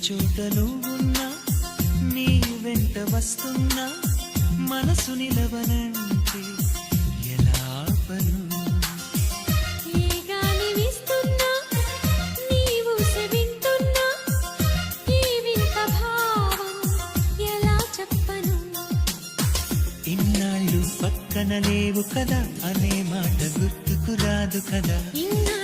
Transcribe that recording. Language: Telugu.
చోట నువ్వున్నా నీ వెంట వస్తున్నా మనసు నిలవనంటే ఎలా ఆపను? ఏ గాలి వీస్తున్నా నీవు సెవింటున్నా ఈ వింత భావం ఎలా చెప్పను? ఇన్నాళ్ళు పక్కన లేవు కదా అనే మాట గుర్తుకు రాదు కదా. ఇన్నాళ్ళు